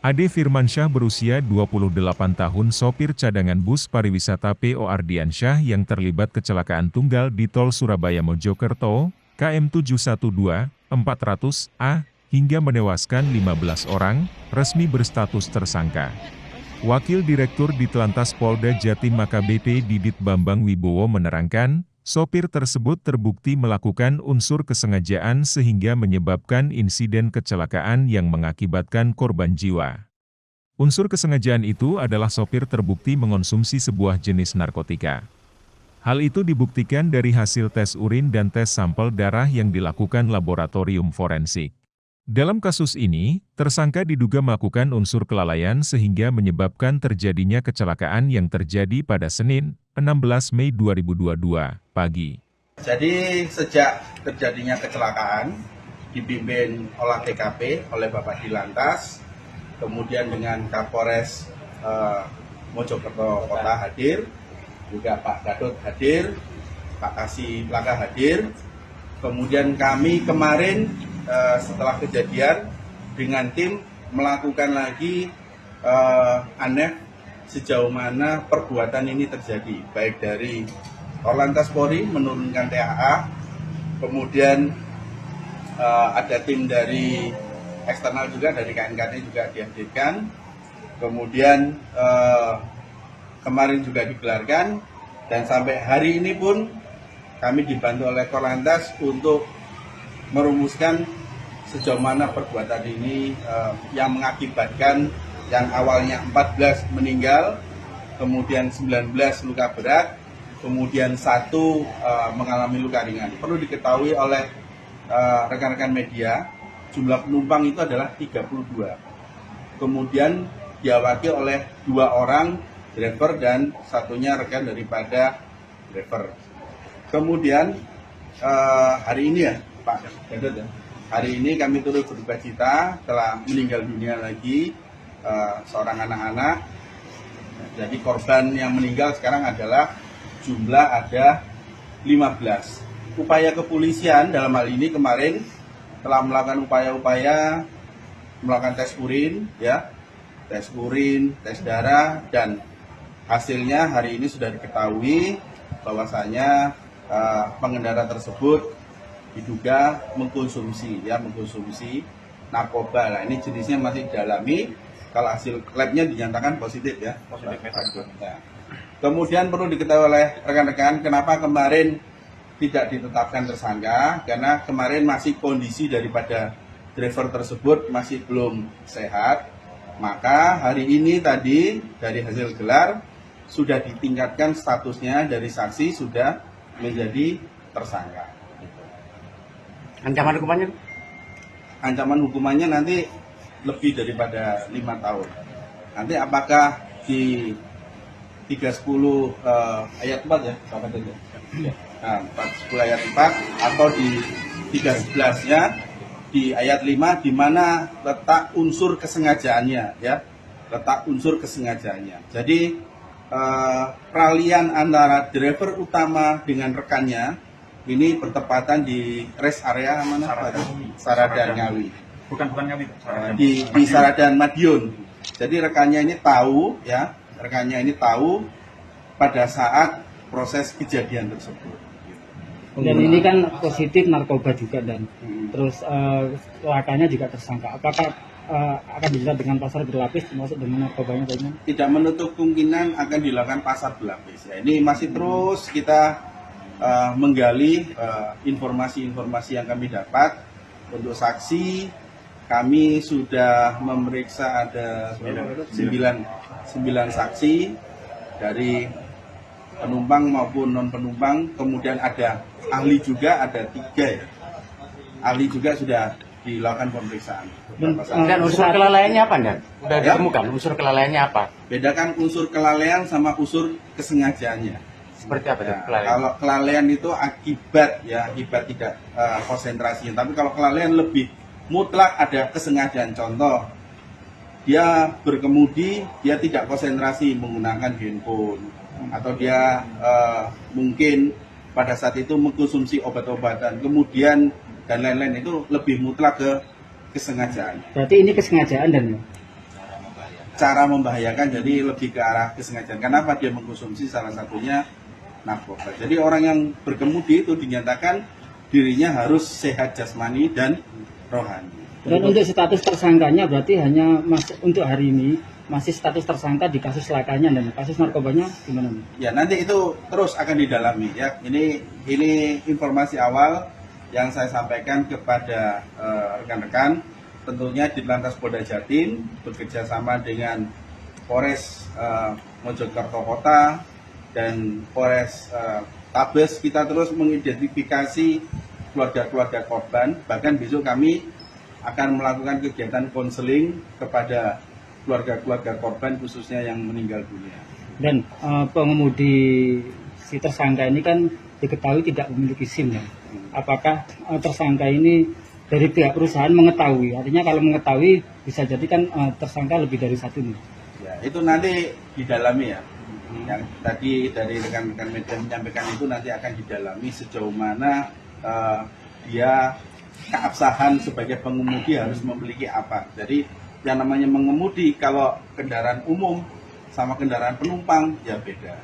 Ade Firmansyah berusia 28 tahun sopir cadangan bus pariwisata PO Ardiansyah yang terlibat kecelakaan tunggal di tol Surabaya Mojokerto, KM 712-400A, hingga menewaskan 15 orang, resmi berstatus tersangka. Wakil Direktur Ditlantas Polda Jatim AKBP Didit Bambang Wibowo menerangkan, sopir tersebut terbukti melakukan unsur kesengajaan sehingga menyebabkan insiden kecelakaan yang mengakibatkan korban jiwa. Unsur kesengajaan itu adalah sopir terbukti mengonsumsi sebuah jenis narkotika. Hal itu dibuktikan dari hasil tes urin dan tes sampel darah yang dilakukan laboratorium forensik. Dalam kasus ini, tersangka diduga melakukan unsur kelalaian sehingga menyebabkan terjadinya kecelakaan yang terjadi pada Senin, 16 Mei 2022, pagi. Jadi sejak terjadinya kecelakaan, dipimpin olah TKP oleh Bapak Ditlantas, kemudian dengan Kapolres Mojokerto Kota hadir, juga Pak Gadot hadir, Pak Kasih Plaka hadir. Kemudian kami kemarin setelah kejadian dengan tim melakukan lagi ANEF sejauh mana perbuatan ini terjadi, baik dari Korlantas Polri menurunkan TAA, kemudian ada tim dari eksternal juga, dari KNKT juga dihadirkan, kemudian kemarin juga digelarkan, dan sampai hari ini pun kami dibantu oleh Korlantas untuk merumuskan sejauh mana perbuatan ini yang mengakibatkan yang awalnya 14 meninggal, kemudian 19 luka berat, kemudian 1 mengalami luka ringan. Perlu diketahui oleh rekan-rekan media, jumlah penumpang itu adalah 32. Kemudian diawaki oleh 2 orang driver dan satunya rekan daripada driver. Kemudian hari ini ya Pak Gadot ya, hari ini kami turut berduka cita telah meninggal dunia lagi seorang anak-anak. Jadi korban yang meninggal sekarang adalah jumlah ada 15. Upaya kepolisian dalam hal ini kemarin telah melakukan upaya-upaya melakukan tes urin, ya, tes urin, tes darah, dan hasilnya hari ini sudah diketahui bahwasanya pengendara tersebut diduga mengkonsumsi narkoba. Nah, ini jenisnya masih didalami. Kalau hasil labnya dinyatakan positif ya. Ya. Kemudian perlu diketahui oleh rekan-rekan kenapa kemarin tidak ditetapkan tersangka, karena kemarin masih kondisi daripada driver tersebut masih belum sehat. Maka hari ini tadi dari hasil gelar sudah ditingkatkan statusnya dari saksi sudah menjadi tersangka. Ancaman hukumannya? Ancaman hukumannya nanti lebih daripada 5 tahun. Nanti apakah di 310 ayat 4 ya, Bapak Tengah? Nah, 410 ayat 4 atau di 311-nya di ayat 5 di mana letak unsur kesengajaannya ya. Letak unsur kesengajaannya. Jadi peralihan antara driver utama dengan rekannya ini bertepatan di rest area mana? Saradan Ngawi. Bukan Ngawi. Di Saradan Madiun. Jadi rekannya ini tahu ya, pada saat proses kejadian tersebut. Dan ini kan positif narkoba juga dan terus lakanya juga tersangka. Apakah akan dijerat dengan pasar berlapis termasuk dengan narkobanya tadi? Tidak menutup kemungkinan akan dilakukan pasar berlapis. Ya, ini masih terus kita menggali informasi-informasi yang kami dapat. Untuk saksi kami sudah memeriksa ada 9 saksi dari penumpang maupun non penumpang. Kemudian ada ahli juga, ada 3 ya. Ahli juga sudah dilakukan pemeriksaan. Dan unsur kelalaiannya apa, Dan? Sudah ditemukan unsur kelalaiannya apa? Bedakan unsur kelalaian sama unsur kesengajaannya. Seperti apa? Ya, kalau kelalaian itu akibat tidak konsentrasi. Tapi kalau kelalaian lebih mutlak ada kesengajaan. Contoh, dia berkemudi, dia tidak konsentrasi menggunakan handphone, atau dia mungkin pada saat itu mengkonsumsi obat-obatan, kemudian dan lain-lain, itu lebih mutlak ke kesengajaan. Berarti ini kesengajaan dan cara membahayakan, jadi lebih ke arah kesengajaan. Kenapa dia mengkonsumsi salah satunya narkoba. Jadi orang yang berkemudi itu dinyatakan dirinya harus sehat jasmani dan rohani. Dan untuk status tersangkanya berarti hanya untuk hari ini masih status tersangka di kasus lakanya, dan kasus narkobanya gimana nih? Ya, nanti itu terus akan didalami ya. Ini informasi awal yang saya sampaikan kepada rekan-rekan. Tentunya di Lantas Polda Jatim bekerja sama dengan Polres Mojokerto Kota dan Polres Tabes, kita terus mengidentifikasi keluarga-keluarga korban. Bahkan besok kami akan melakukan kegiatan konseling kepada keluarga-keluarga korban khususnya yang meninggal dunia. Dan pengemudi si tersangka ini kan diketahui tidak memiliki SIM ya. Apakah tersangka ini dari pihak perusahaan mengetahui? Artinya kalau mengetahui bisa jadi kan tersangka lebih dari satu nih. Ya, itu nanti didalami ya. Yang tadi dari rekan-rekan media menyampaikan itu nanti akan didalami sejauh mana dia keabsahan sebagai pengemudi harus memiliki apa. Jadi yang namanya mengemudi kalau kendaraan umum sama kendaraan penumpang ya beda.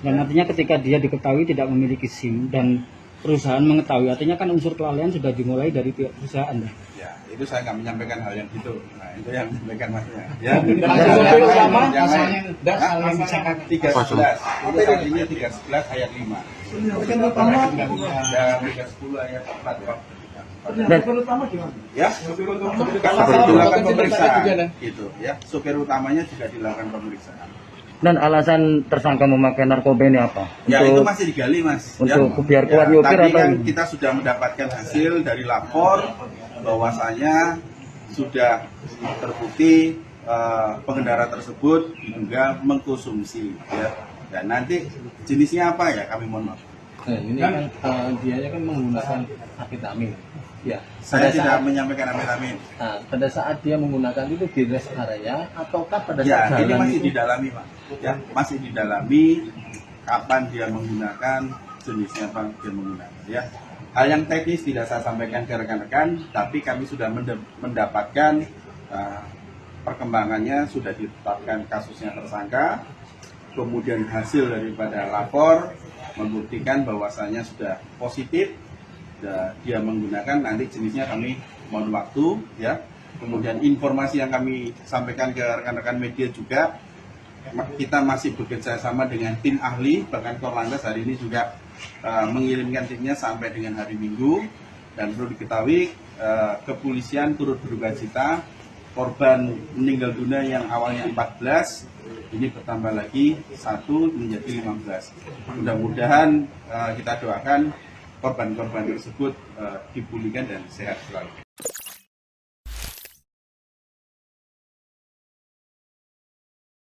Dan artinya ketika dia diketahui tidak memiliki SIM dan perusahaan mengetahui, artinya kan unsur kelalaian sudah dimulai dari pihak perusahaan ya. Ya, itu saya nggak menyampaikan hal yang gitu. Nah, itu yang menyampaikan masnya. Ya. Sopir utama Asalnya dan hal yang bisa 311. Itu artinya 311 ayat 5. Dan 310 ayat 4. Dan utama gimana? Ya, kalau dilakukan pemeriksaan gitu ya. Supir utamanya juga dilakukan pemeriksaan. Dan alasan tersangka memakai narkoba ini apa? Ya, itu masih digali, Mas. Untuk biar kuat nyopir tadi atau kan kita sudah mendapatkan hasil dari lapor bahwasanya sudah terbukti pengendara tersebut diduga mengkonsumsi ya. Dan nanti jenisnya apa ya, kami mohon maaf. Nah, ini kan dianya kan menggunakan amfetamin. Ya, Saya tidak menyampaikan amin-amin. Nah, pada saat dia menggunakan itu di rest area ataukah pada Ya, saat ini jalan masih itu? didalami, Pak. Ya, masih didalami kapan dia menggunakan, jenisnya apa dia menggunakan. Ya, hal yang teknis tidak saya sampaikan ke rekan-rekan, tapi kami sudah mendapatkan perkembangannya, sudah ditetapkan kasusnya tersangka. Kemudian hasil daripada lapor membuktikan bahwasanya sudah positif. Dia menggunakan, nanti jenisnya kami mohon waktu ya. Kemudian informasi yang kami sampaikan ke rekan-rekan media juga, kita masih bekerja sama dengan tim ahli, bahkan Korlantas hari ini juga mengirimkan timnya sampai dengan hari Minggu. Dan perlu diketahui kepolisian turut berduka cita korban meninggal dunia yang awalnya 14 ini bertambah lagi 1 menjadi 15. Mudah-mudahan kita doakan korban-korban tersebut dipulihkan dan sehat selalu.